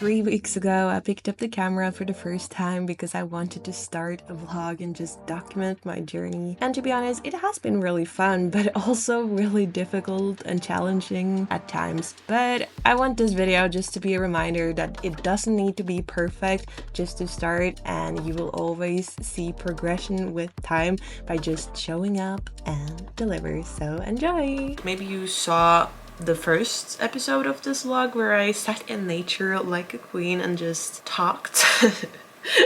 3 weeks ago, I picked up the camera for the first time because I wanted to start a vlog and just document my journey. And to be honest, it has been really fun, but also really difficult and challenging at times. But I want this video just to be a reminder that it doesn't need to be perfect just to start, and you will always see progression with time by just showing up and deliver. So enjoy! Maybe you saw the first episode of this vlog where I sat in nature like a queen and just talked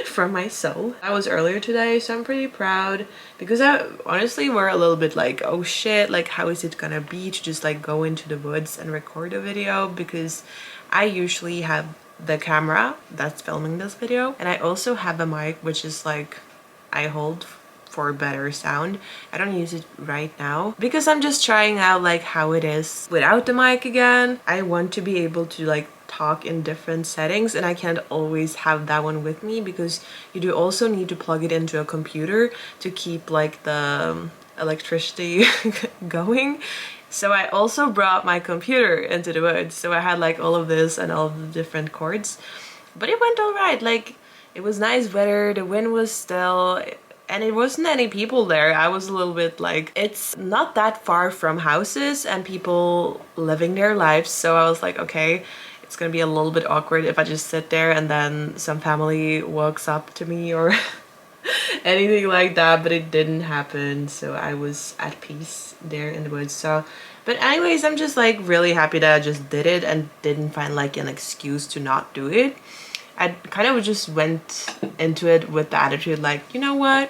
from my soul. That was earlier today, so I'm pretty proud because I honestly were a little bit like, oh shit, like how is it gonna be to just like go into the woods and record a video, because I usually have the camera that's filming this video and I also have a mic which is like I hold for better sound. I don't use it right now because I'm just trying out like how it is without the mic again. I want to be able to like talk in different settings, and I can't always have that one with me because you do also need to plug it into a computer to keep like the electricity going. So I also brought my computer into the woods, so I had like all of this and all of the different cords, but it went all right. Like, it was nice weather, the wind was still, and it wasn't any people there. I was a little bit like, it's not that far from houses and people living their lives, so I was like, okay, it's gonna be a little bit awkward if I just sit there and then some family walks up to me or anything like that, but it didn't happen, so I was at peace there in the woods. So, but anyways, I'm just like really happy that I just did it and didn't find like an excuse to not do it. I kind of just went into it with the attitude like, you know what,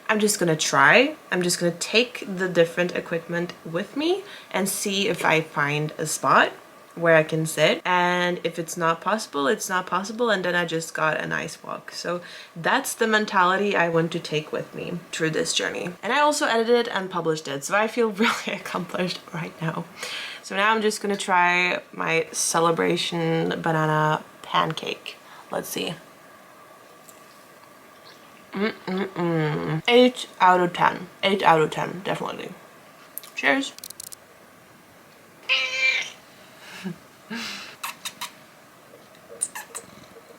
I'm just gonna try. I'm just gonna take the different equipment with me and see if I find a spot where I can sit, and if it's not possible, it's not possible, and then I just got a nice walk. So that's the mentality I want to take with me through this journey. And I also edited and published it, so I feel really accomplished right now. So now I'm just gonna try my celebration banana pancake. Let's see. 8 out of 10. 8 out of 10, definitely. Cheers.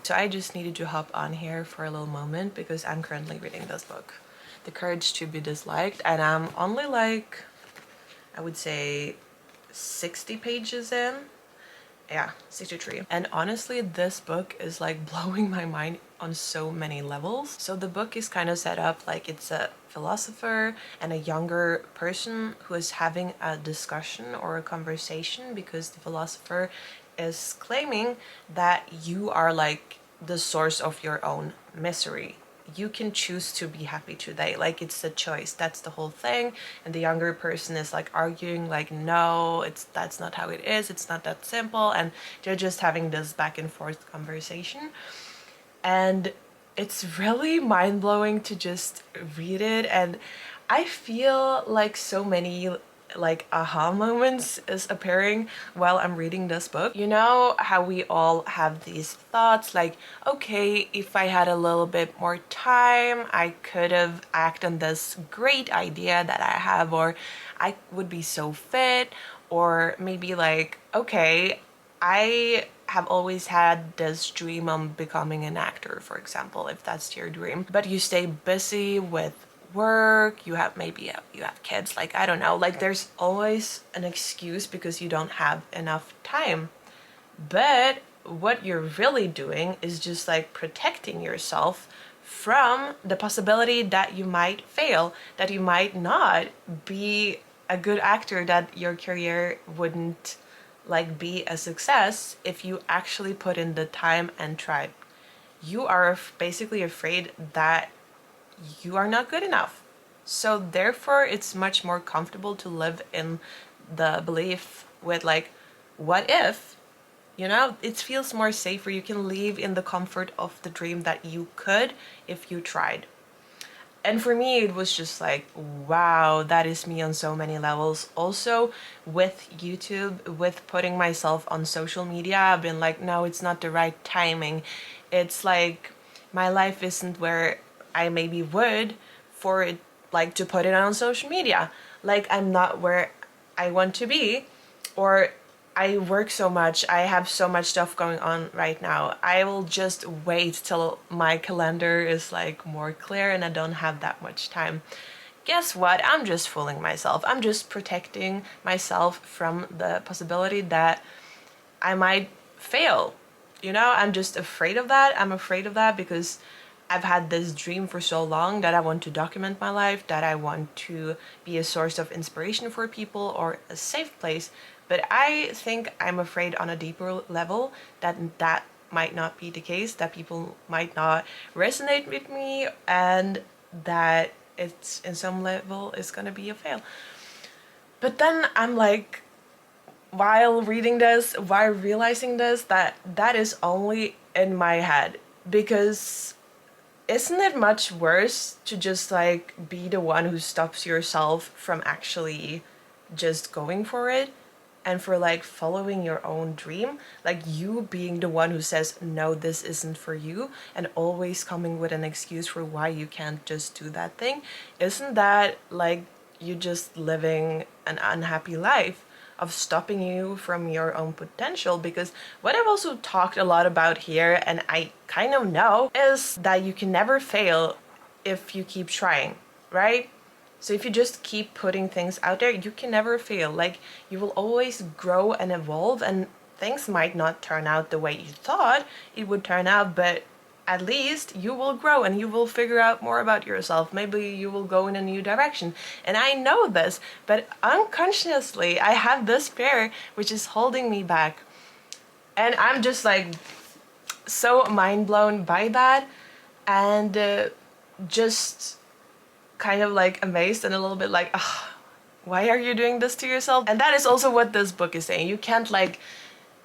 So I just needed to hop on here for a little moment because I'm currently reading this book, The Courage to be Disliked, and I'm only like, I would say 60 pages in. Yeah, 63. And honestly, this book is like blowing my mind on so many levels. So the book is kind of set up like it's a philosopher and a younger person who is having a discussion or a conversation, because the philosopher is claiming that you are like the source of your own misery. You can choose to be happy today, like it's a choice, that's the whole thing. And the younger person is like arguing like, no, that's not how it is, it's not that simple, and they're just having this back and forth conversation. And it's really mind-blowing to just read it, and I feel like so many like aha moments is appearing while I'm reading this book. You know how we all have these thoughts like, okay, if I had a little bit more time, I could have acted on this great idea that I have, or I would be so fit, or maybe like, okay, I have always had this dream of becoming an actor, for example, if that's your dream, but you stay busy with work, you have you have kids, like I don't know, like there's always an excuse because you don't have enough time. But what you're really doing is just like protecting yourself from the possibility that you might fail, that you might not be a good actor, that your career wouldn't like be a success if you actually put in the time and tried. You are basically afraid that you are not good enough. So therefore it's much more comfortable to live in the belief with like, what if, you know, it feels more safer. You can live in the comfort of the dream that you could if you tried. And for me, it was just like, wow, that is me on so many levels. Also with YouTube, with putting myself on social media, I've been like, no, it's not the right timing. It's like, my life isn't where I maybe would for it, like to put it on social media. Like I'm not where I want to be, or I work so much, I have so much stuff going on right now. I will just wait till my calendar is like more clear and I don't have that much time. Guess what? I'm just fooling myself. I'm just protecting myself from the possibility that I might fail. You know, I'm just afraid of that. I'm afraid of that because I've had this dream for so long that I want to document my life, that I want to be a source of inspiration for people or a safe place. But I think I'm afraid on a deeper level that that might not be the case, that people might not resonate with me, and that it's in some level it's gonna be a fail. But then I'm like, while reading this, while realizing this, that that is only in my head. Because isn't it much worse to just like be the one who stops yourself from actually just going for it and for like following your own dream? Like you being the one who says, no, this isn't for you, and always coming with an excuse for why you can't just do that thing. Isn't that like you just living an unhappy life of stopping you from your own potential? Because what I've also talked a lot about here, and I kind of know, is that you can never fail if you keep trying, right? So if you just keep putting things out there, you can never fail. Like you will always grow and evolve, and things might not turn out the way you thought it would turn out, but at least you will grow and you will figure out more about yourself. Maybe you will go in a new direction. And I know this, but unconsciously I have this fear which is holding me back. And I'm just like so mind blown by that, and just kind of like amazed and a little bit like, ugh, why are you doing this to yourself? And that is also what this book is saying. You can't like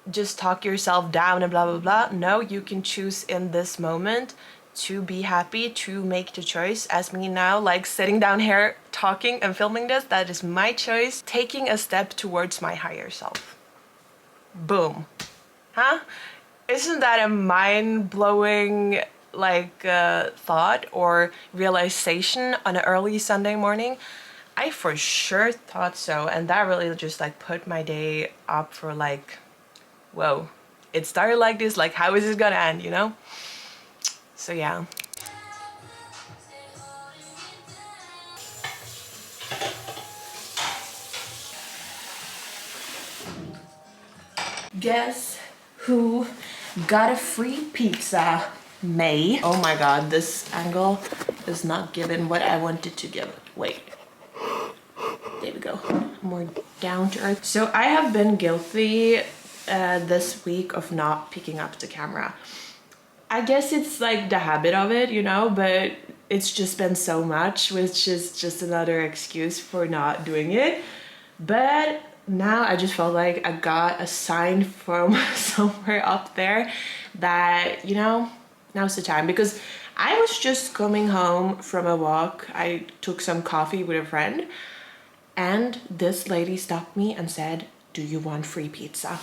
just talk yourself down and blah blah blah. No, you can choose in this moment to be happy, to make the choice. As me now, like sitting down here talking and filming this, that is my choice, taking a step towards my higher self. Boom. Huh? Isn't that a mind-blowing like thought or realization on an early Sunday morning? I for sure thought so, and that really just like put my day up for like, whoa, it started like this, like how is this gonna end, you know? So yeah. Guess who got a free pizza? May. Oh my god, this angle is not giving what I wanted to give. Wait. There we go. More down to earth. So I have been guilty this week of not picking up the camera. I guess it's like the habit of it, you know, but it's just been so much, which is just another excuse for not doing it. But now I just felt like I got a sign from somewhere up there that, you know, now's the time. Because I was just coming home from a walk. I took some coffee with a friend, and this lady stopped me and said, "Do you want free pizza?"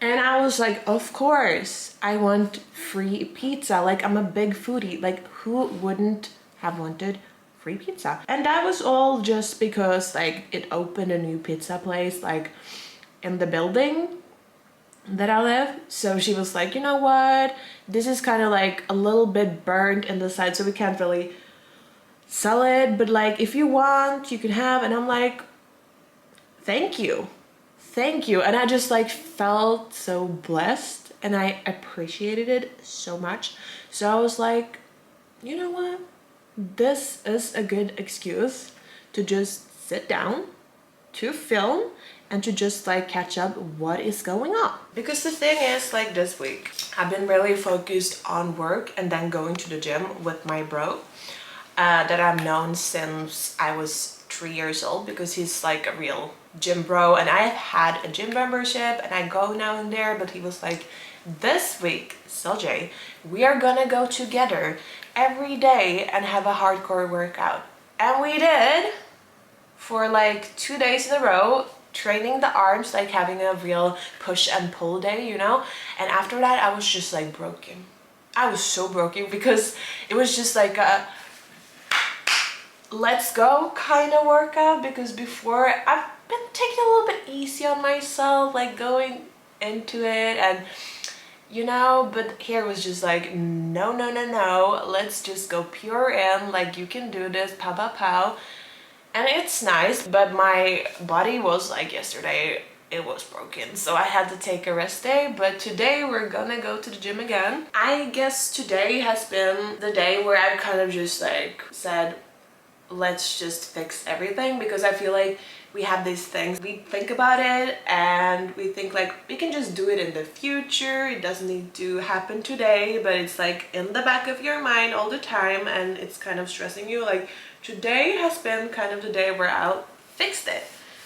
And I was like, of course, I want free pizza. Like, I'm a big foodie. Like, who wouldn't have wanted free pizza? And that was all just because, like, it opened a new pizza place, like, in the building that I live. So she was like, you know what? This is kind of, like, a little bit burnt in the side, so we can't really sell it. But, like, if you want, you can have. And I'm like, thank you. Thank you. And I just like felt so blessed and I appreciated it so much. So I was like, you know what? This is a good excuse to just sit down, to film, and to just like catch up what is going on. Because the thing is, like this week, I've been really focused on work and then going to the gym with my bro that I've known since I was 3 years old, because he's like a real gym bro, and I have had a gym membership and I go now and there, but he was like, this week, Seljay, we are gonna go together every day and have a hardcore workout. And we did for like 2 days in a row, training the arms, like having a real push and pull day, you know? And after that, I was just like broken. I was so broken because it was just like a let's go kind of workout, because before I've been taking it a little bit easy on myself, like going into it, and you know, but here was just like, no, no, no, no, let's just go pure in, like you can do this, pow, pow, pow. And it's nice, but my body was like yesterday, it was broken, so I had to take a rest day. But today we're gonna go to the gym again. I guess today has been the day where I've kind of just like said, let's just fix everything, because I feel like we have these things, we think about it and we think like we can just do it in the future, it doesn't need to happen today, but it's like in the back of your mind all the time, and it's kind of stressing you. Like today has been kind of the day where I'll fix it,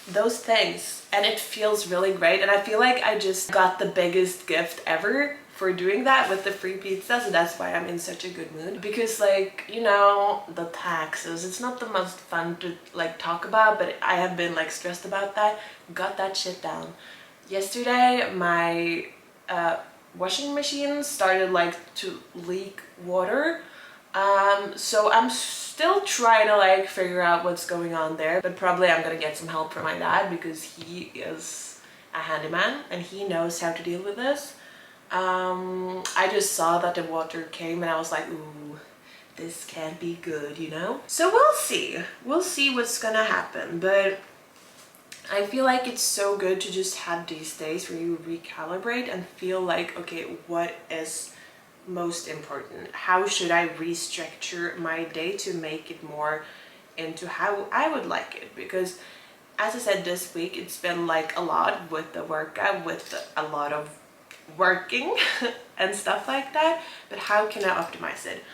those things, and it feels really great. And I feel like I just got the biggest gift ever for doing that with the free pizza, so that's why I'm in such a good mood. Because like, you know, the taxes, it's not the most fun to like talk about, but I have been like stressed about that. Got that shit down. Yesterday my washing machine started like to leak water, so I'm still trying to like figure out what's going on there, but probably I'm gonna get some help from my dad because he is a handyman and he knows how to deal with this. I just saw that the water came and I was like, ooh, this can't be good, you know? So we'll see what's gonna happen, but I feel like it's so good to just have these days where you recalibrate and feel like, okay, what is most important? How should I restructure my day to make it more into how I would like it? Because as I said, this week it's been like a lot with the workout, with a lot of working and stuff like that, but how can I optimize it?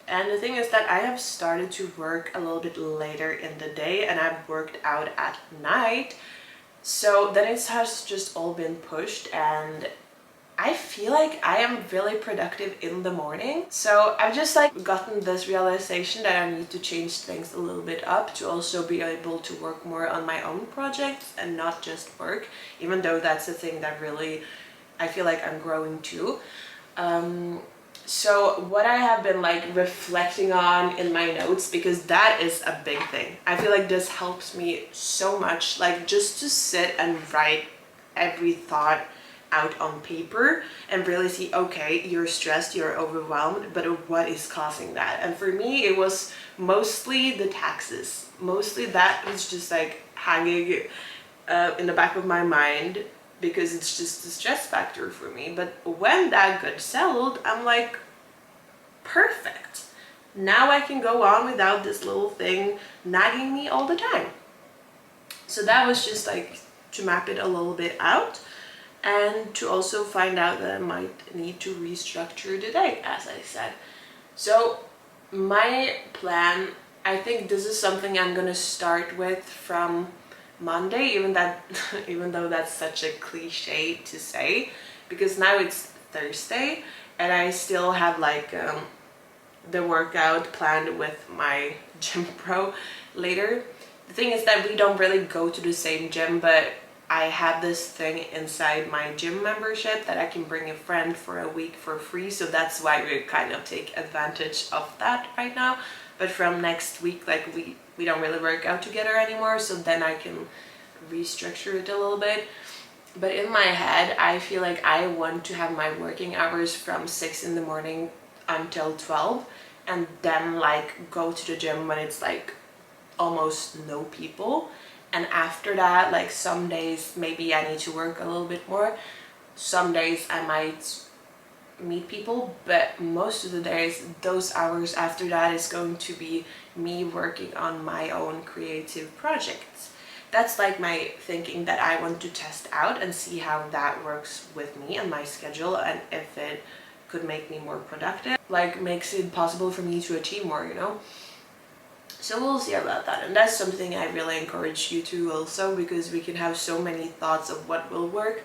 And the thing is that I have started to work a little bit later in the day and I've worked out at night, so then it has just all been pushed, and I feel like I am really productive in the morning. So I've just like gotten this realization that I need to change things a little bit up to also be able to work more on my own projects and not just work, even though that's the thing that really I feel like I'm growing too. So what I have been like reflecting on in my notes, because that is a big thing. I feel like this helps me so much, like just to sit and write every thought out on paper and really see, okay, you're stressed, you're overwhelmed, but what is causing that? And for me, it was mostly the taxes. Mostly that was just like hanging in the back of my mind, because it's just a stress factor for me. But when that got settled, I'm like, perfect. Now I can go on without this little thing nagging me all the time. So that was just like to map it a little bit out, and to also find out that I might need to restructure the day, as I said. So my plan, I think this is something I'm gonna start with from Monday, even though that's such a cliche to say, because now it's Thursday and I still have like the workout planned with my gym pro later. The thing is that we don't really go to the same gym, but I have this thing inside my gym membership that I can bring a friend for a week for free, so that's why we kind of take advantage of that right now. But from next week, like we don't really work out together anymore, so then I can restructure it a little bit. But in my head, I feel like I want to have my working hours from 6 in the morning until 12, and then like go to the gym when it's like almost no people. And after that, like some days maybe I need to work a little bit more, some days I might meet people, but most of the days, those hours after that is going to be me working on my own creative projects. That's like my thinking that I want to test out and see how that works with me and my schedule, and if it could make me more productive, like makes it possible for me to achieve more, you know? So we'll see about that, and that's something I really encourage you to also, because we can have so many thoughts of what will work,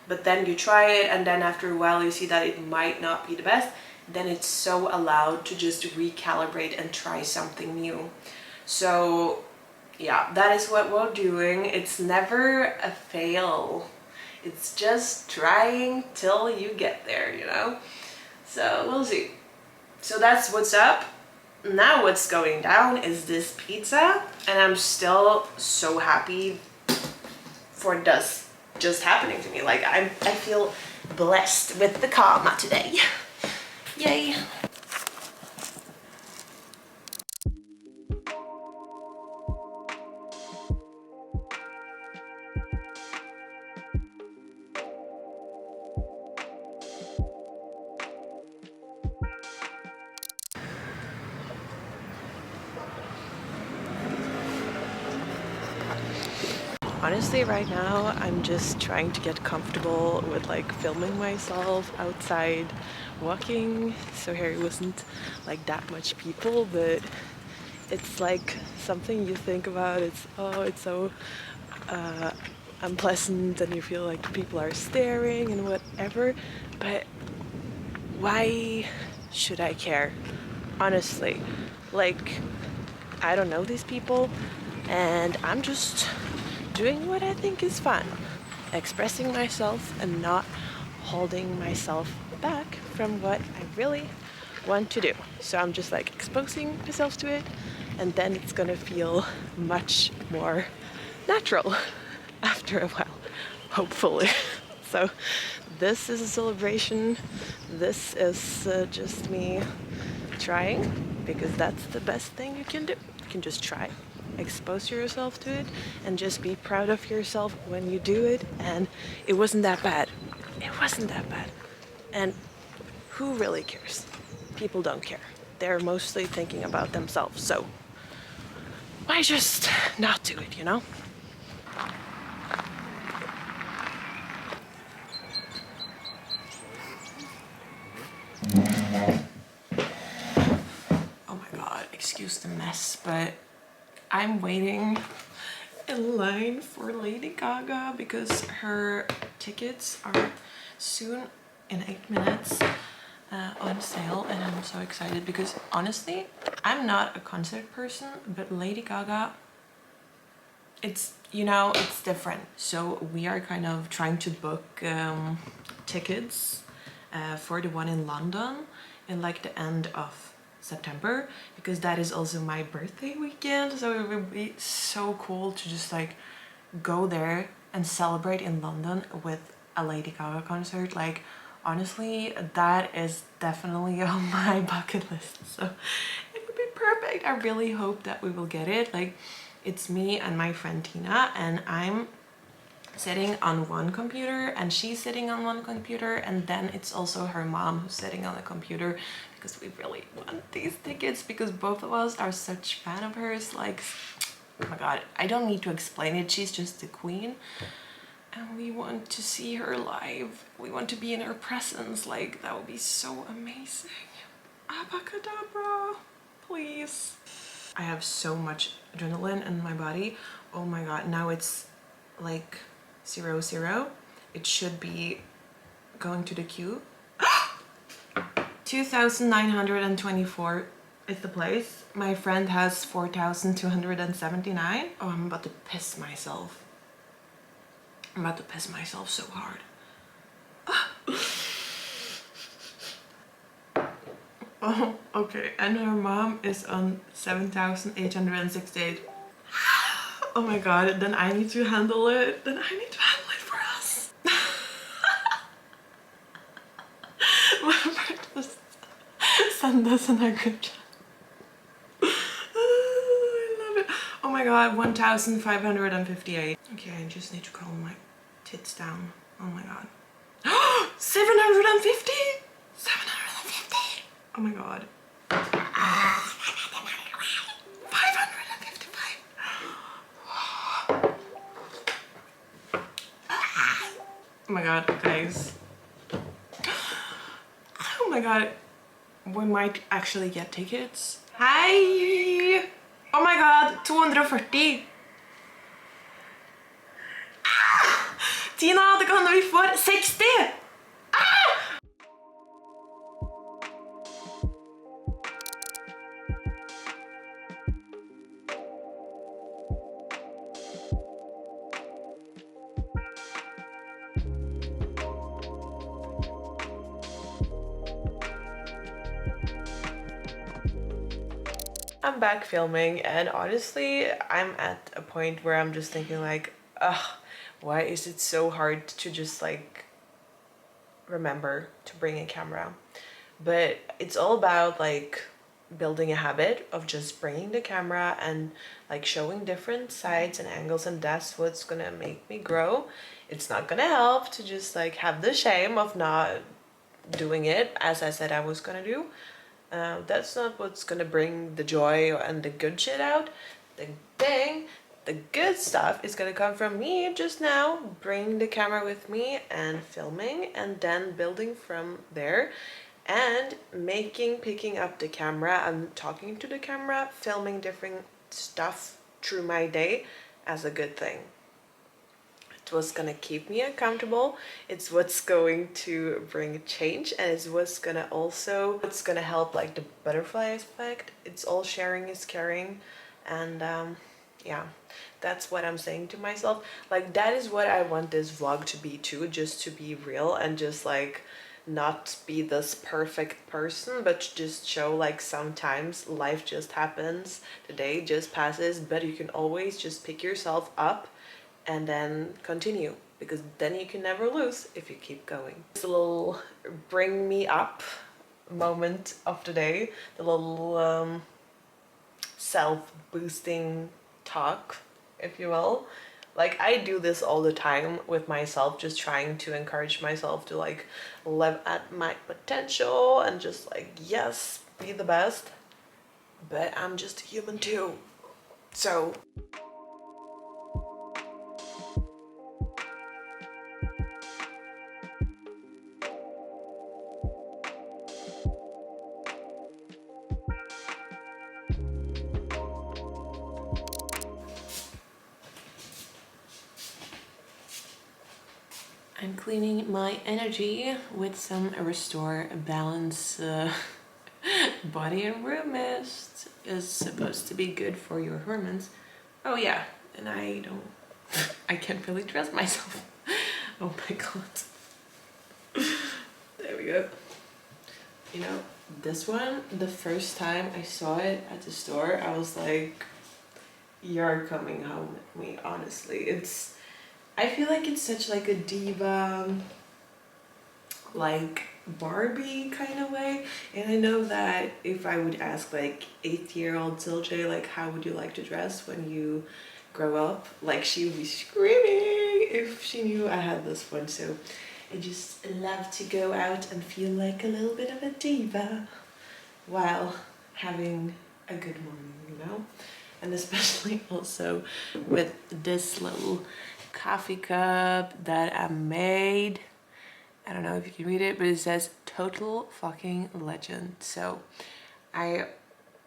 but then you try it and then after a while you see that it might not be the best, then it's so allowed to just recalibrate and try something new. So yeah, that is what we're doing. It's never a fail, it's just trying till you get there, you know? So we'll see. So that's what's up. Now what's going down is this pizza, and I'm still so happy for this just happening to me. Like I feel blessed with the karma today. Yay. Honestly, right now, I'm just trying to get comfortable with like filming myself outside walking. So here wasn't like that much people, but it's like something you think about. It's, oh, it's so unpleasant and you feel like people are staring and whatever. But why should I care? Honestly, like, I don't know these people and I'm just doing what I think is fun, expressing myself and not holding myself back from what I really want to do. So I'm just like exposing myself to it, and then it's gonna feel much more natural after a while, hopefully. So this is a celebration. This is just me trying, because that's the best thing you can do. You can just try, expose yourself to it, and just be proud of yourself when you do it. And it wasn't that bad. It wasn't that bad. And who really cares? People don't care. They're mostly thinking about themselves. So why just not do it, you know? Oh my god, excuse the mess, but I'm waiting in line for Lady Gaga because her tickets are soon, in 8 minutes, on sale, and I'm so excited because honestly, I'm not a concert person, but Lady Gaga, it's, you know, it's different. So we are kind of trying to book tickets for the one in London in like the end of September, because that is also my birthday weekend. So it would be so cool to just like go there and celebrate in London with a Lady Gaga concert. Like honestly, that is definitely on my bucket list. So it would be perfect. I really hope that we will get it. Like it's me and my friend Tina, and I'm sitting on one computer and she's sitting on one computer, and then it's also her mom who's sitting on the computer, because we really want these tickets because both of us are such fan of hers. Like, oh my god, I don't need to explain it, she's just the queen and we want to see her live. We want to be in her presence. Like that would be so amazing. Abacadabra, please. I have so much adrenaline in my body. Oh my god, now it's like 00. It should be going to the queue. 2,924 is the place. My friend has 4,279. Oh, I'm about to piss myself. I'm about to piss myself so hard. Oh, okay. And her mom is on 7,868. Oh my god, then I need to handle it. Then I need to handle it for us. My friend just send us in our group chat. I love it. Oh my god, 1,558. Okay, I just need to calm my tits down. Oh my god. 750? 750? Oh my god. 555. Oh my god, guys. Oh my god. We might actually get tickets. Hi! Oh my god, 240. Tina, det kan hende vi får 60! I'm back filming, and honestly, I'm at a point where I'm just thinking like, ugh, Why is it so hard to just like remember to bring a camera? But it's all about like building a habit of just bringing the camera and like showing different sides and angles, and that's what's gonna make me grow. It's not gonna help to just like have the shame of not doing it as I said I was gonna do. That's not what's gonna bring the joy and the good shit out. The thing, the good stuff is gonna come from me just now bringing the camera with me and filming, and then building from there, and picking up the camera and talking to the camera, filming different stuff through my day as a good thing. It's what's gonna keep me accountable. It's what's going to bring change, and it's what's gonna help like the butterfly aspect. It's all sharing is caring, and yeah, that's what I'm saying to myself. Like that is what I want this vlog to be too, just to be real and just like not be this perfect person, but just show like sometimes life just happens, the day just passes, but you can always just pick yourself up and then continue, because then you can never lose if you keep going. This little bring me up moment of the day, the little self-boosting talk, if you will. Like I do this all the time with myself, just trying to encourage myself to like live at my potential and just like, yes, be the best. But I'm just a human too. So I'm cleaning my energy with some Restore Balance body and room mist. Is supposed to be good for your hormones. Oh yeah, and I can't really trust myself. Oh my god. There we go. You know, this one, the first time I saw it at the store, I was like, you're coming home with me, honestly. I feel like it's such like a diva, like Barbie kind of way. And I know that if I would ask like 8-year-old Silje, like how would you like to dress when you grow up? Like she would be screaming if she knew I had this one. So I just love to go out and feel like a little bit of a diva while having a good morning, you know? And especially also with this little coffee cup that I made. I don't know if you can read it, but it says total fucking legend. So I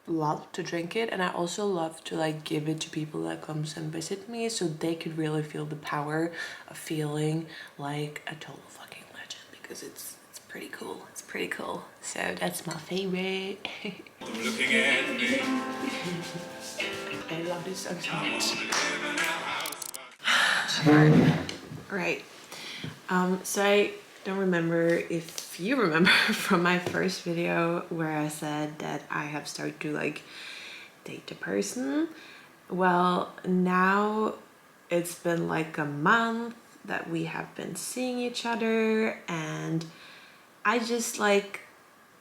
love to drink it, and I also love to like give it to people that comes and visit me, so they could really feel the power of feeling like a total fucking legend, because it's pretty cool. It's pretty cool. So that's my favorite. Looking at me. I love this song so much. Right. So I don't remember if you remember from my first video where I said that I have started to like date a person. Well, now it's been like a month that we have been seeing each other, and I just like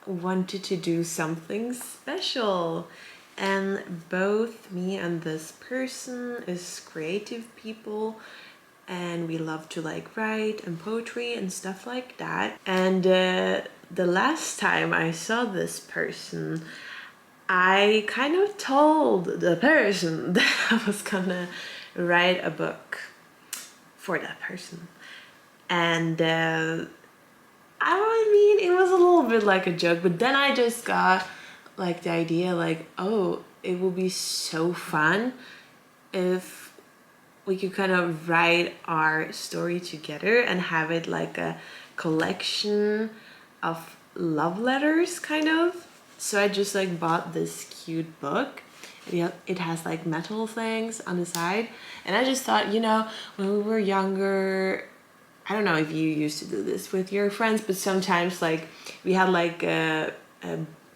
wanted to do something special. And both me and this person is creative people, and we love to like write and poetry and stuff like that. And the last time I saw this person, I kind of told the person that I was gonna write a book for that person. And I mean, it was a little bit like a joke, but then I just got like the idea like, oh, it will be so fun if we could kind of write our story together and have it like a collection of love letters kind of. So I just like bought this cute book. It has like metal things on the side, and I just thought, you know, when we were younger, I don't know if you used to do this with your friends, but sometimes like we had like a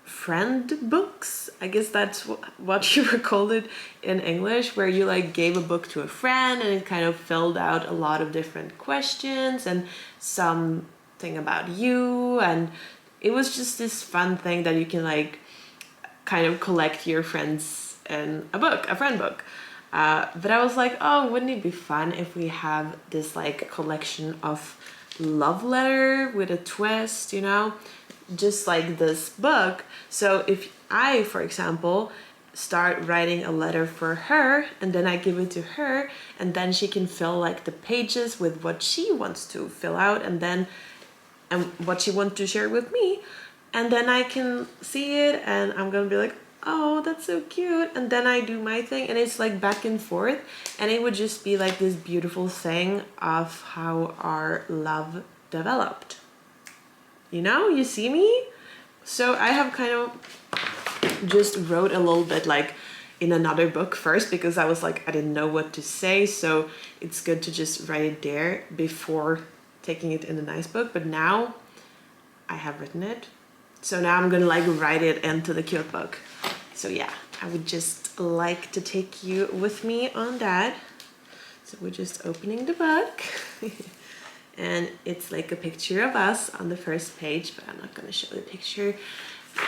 friend books. I guess that's what you were called it in English, where you like gave a book to a friend and it kind of filled out a lot of different questions and something about you, and it was just this fun thing that you can like kind of collect your friends in a book, a friend book. But I was like, oh, wouldn't it be fun if we have this like collection of love letter with a twist, you know, just like this book. So if I, for example, start writing a letter for her and then I give it to her, and then she can fill like the pages with what she wants to fill out, and then and what she wants to share with me, and then I can see it and I'm gonna be like, oh, that's so cute, and then I do my thing, and it's like back and forth, and it would just be like this beautiful thing of how our love developed. You know, you see me? So I have kind of just wrote a little bit like in another book first, because I was like, I didn't know what to say, so it's good to just write it there before taking it in a nice book. But now I have written it, so now I'm gonna like write it into the cute book. So yeah, I would just like to take you with me on that. So we're just opening the book and it's like a picture of us on the first page, but I'm not gonna show the picture.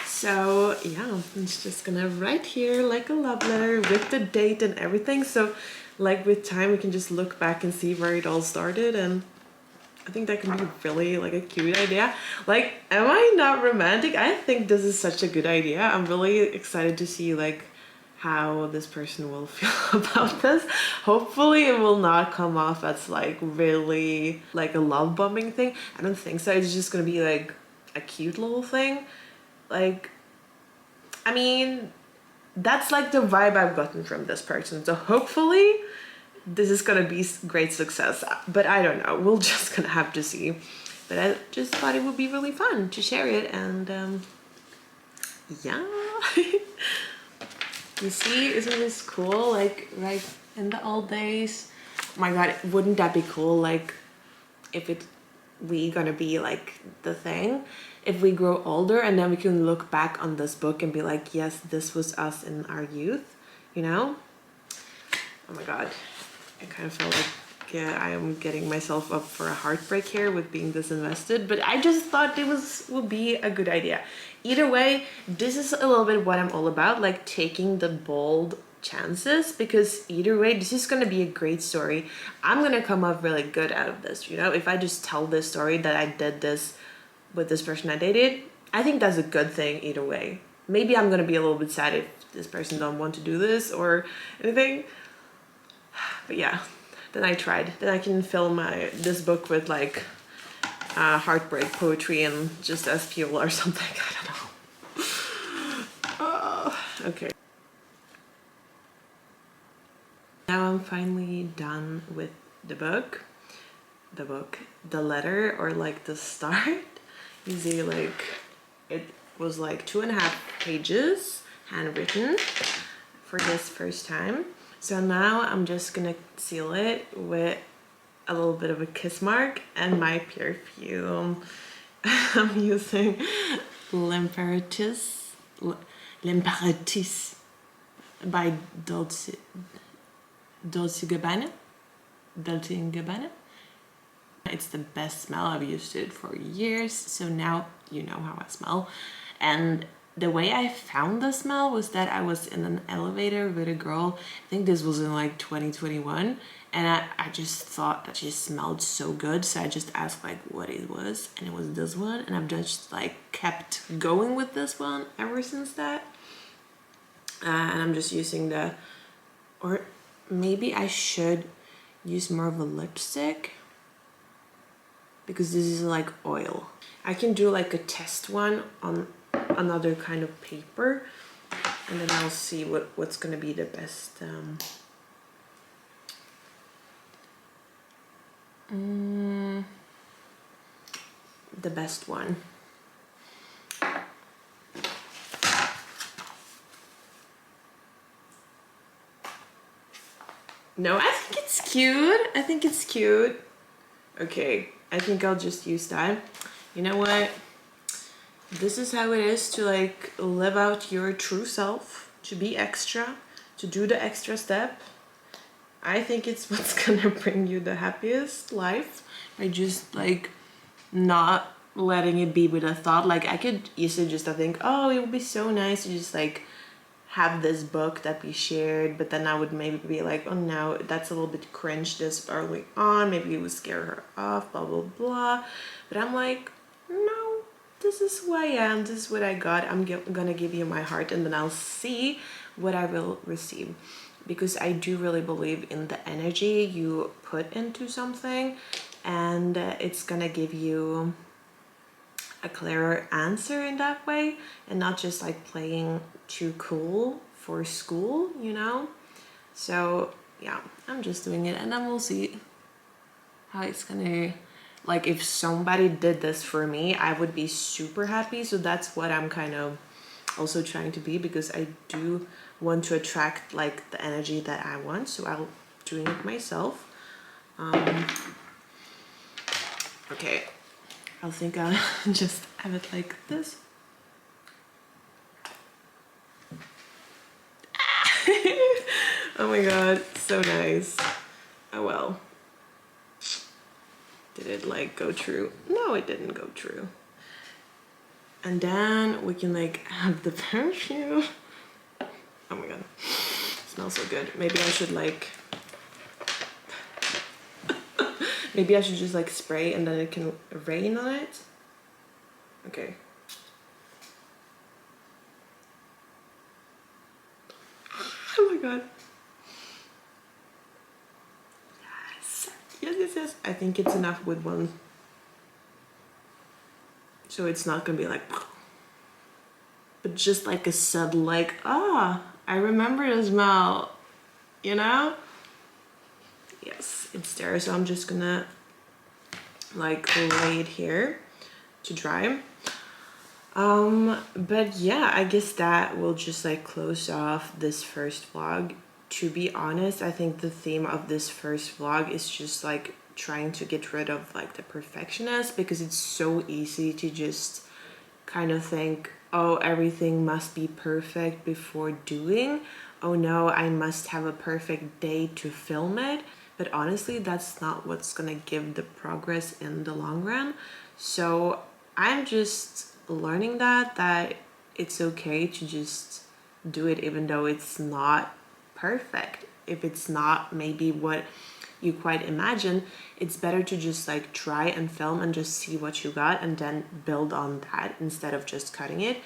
So yeah, it's just gonna write here like a love letter with the date and everything. So like with time we can just look back and see where it all started, and I think that can be really like a cute idea. Like, am I not romantic? I think this is such a good idea. I'm really excited to see like how this person will feel about this. Hopefully it will not come off as like really like a love bombing thing. I don't think so. It's just gonna be like a cute little thing. Like, I mean, that's like the vibe I've gotten from this person. So hopefully this is gonna be great success, but I don't know, we're just gonna have to see. But I just thought it would be really fun to share it, and yeah. You see, isn't this cool? Like right in the old days. Oh my god, wouldn't that be cool? Like if we gonna be like the thing, if we grow older and then we can look back on this book and be like, yes, this was us in our youth, you know? Oh my god, I kind of felt like, yeah, I am getting myself up for a heartbreak here with being this invested, but I just thought it would be a good idea. Either way, this is a little bit what I'm all about, like taking the bold chances, because either way, this is gonna be a great story. I'm gonna come up really good out of this, you know? If I just tell this story that I did this with this person I dated, I think that's a good thing either way. Maybe I'm gonna be a little bit sad if this person don't want to do this or anything. But yeah, then I tried. Then I can fill this book with like heartbreak poetry and just as fuel or something. I don't know. Okay. Now I'm finally done with the book. The letter, or like the start. You see, like it was like 2.5 pages handwritten for this first time. So now I'm just gonna seal it with a little bit of a kiss mark and my perfume. I'm using L'Imperatrice by Dolce Gabbana. Dolce & Gabbana. It's the best smell. I've used it for years, so now you know how I smell. And the way I found the smell was that I was in an elevator with a girl. I think this was in like 2021, and I just thought that she smelled so good, so I just asked like what it was, and it was this one, and I've just like kept going with this one ever since that. And I'm just using or maybe I should use more of a lipstick, because this is like oil. I can do like a test one on another kind of paper, and then I'll see what's gonna be the best the best one. No, I think it's cute. I think it's cute. Okay, I think I'll just use that. You know what? this is how it is to like live out your true self, to be extra, to do the extra step. I think it's what's gonna bring you the happiest life, by just like not letting it be with a thought. Like I could easily just think, oh, it would be so nice to just like have this book that we shared, but then I would maybe be like, oh no, that's a little bit cringe this early on, maybe it would scare her off, blah blah blah. But I'm like, no, this is who I am, this is what I got. I'm gonna give you my heart, and then I'll see what I will receive, because I do really believe in the energy you put into something, and it's gonna give you a clearer answer in that way, and not just like playing too cool for school, you know? So yeah, I'm just doing it, and then we'll see how it's gonna, like if somebody did this for me, I would be super happy. So that's what I'm kind of also trying to be, because I do want to attract like the energy that I want, so I'll doing it myself. Okay, I think I'll just have it like this. Oh my god, so nice. Oh well. Did it like go true? No, it didn't go true. And then we can like have the perfume. Oh my god, it smells so good. Maybe I should like, maybe I should just like spray and then it can rain on it. Okay. Oh my god. Yes. Yes, yes, yes. I think it's enough with one. So it's not gonna be like, but just like a subtle like, ah, I remember the smell, you know? Yes, it's there. So I'm just gonna like lay it here to dry. But yeah, I guess that will just like close off this first vlog. To be honest, I think the theme of this first vlog is just like trying to get rid of like the perfectionist, because it's so easy to just kind of think, oh, everything must be perfect before doing. Oh no, I must have a perfect day to film it. But honestly, that's not what's gonna give the progress in the long run. So I'm just learning that it's okay to just do it even though it's not perfect. If it's not maybe what you quite imagine, it's better to just like try and film and just see what you got and then build on that instead of just cutting it,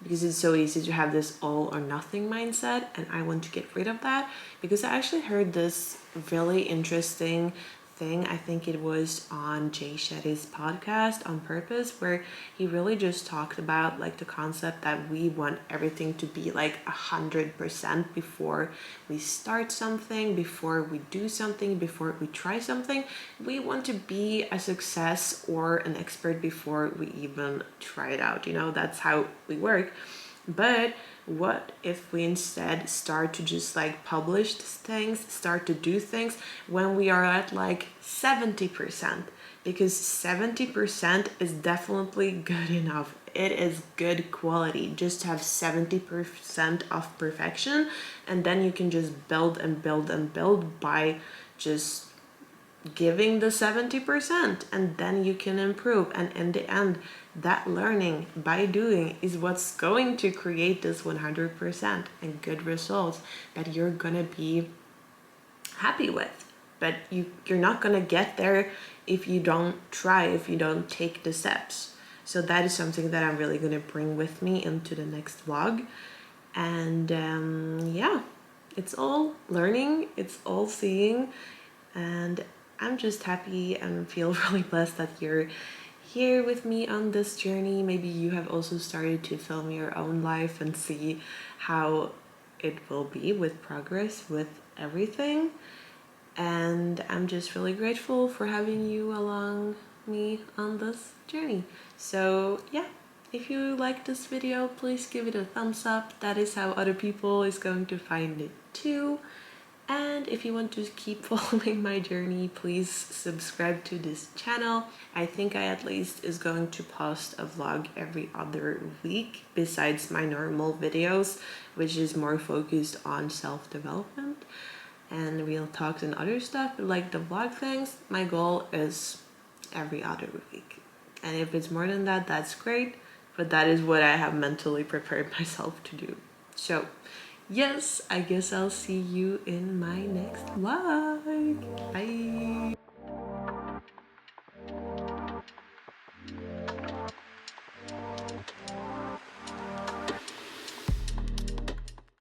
because it's so easy to have this all or nothing mindset, and I want to get rid of that. Because I actually heard this really interesting thing, I think it was on Jay Shetty's podcast On Purpose, where he really just talked about like the concept that we want everything to be like 100% before we start something, before we do something, before we try something. We want to be a success or an expert before we even try it out, you know? That's how we work. But what if we instead start to just like publish things, start to do things when we are at like 70%? Because 70% is definitely good enough. It is good quality just to have 70% of perfection, and then you can just build and build and build by just giving the 70%, and then you can improve. And in the end, that learning by doing is what's going to create this 100% and good results that you're gonna be happy with. But you're not gonna get there if you don't try, if you don't take the steps. So that is something that I'm really gonna bring with me into the next vlog. And yeah, it's all learning, it's all seeing, and I'm just happy and feel really blessed that you're here with me on this journey. Maybe you have also started to film your own life and see how it will be with progress, with everything. And I'm just really grateful for having you along me on this journey. So yeah, if you like this video, please give it a thumbs up. That is how other people is going to find it too. And if you want to keep following my journey, please subscribe to this channel. I think I at least is going to post a vlog every other week besides my normal videos, which is more focused on self-development and real talks and other stuff. But like the vlog things, my goal is every other week. And if it's more than that, that's great. But that is what I have mentally prepared myself to do. So yes, I guess I'll see you in my next vlog. Bye.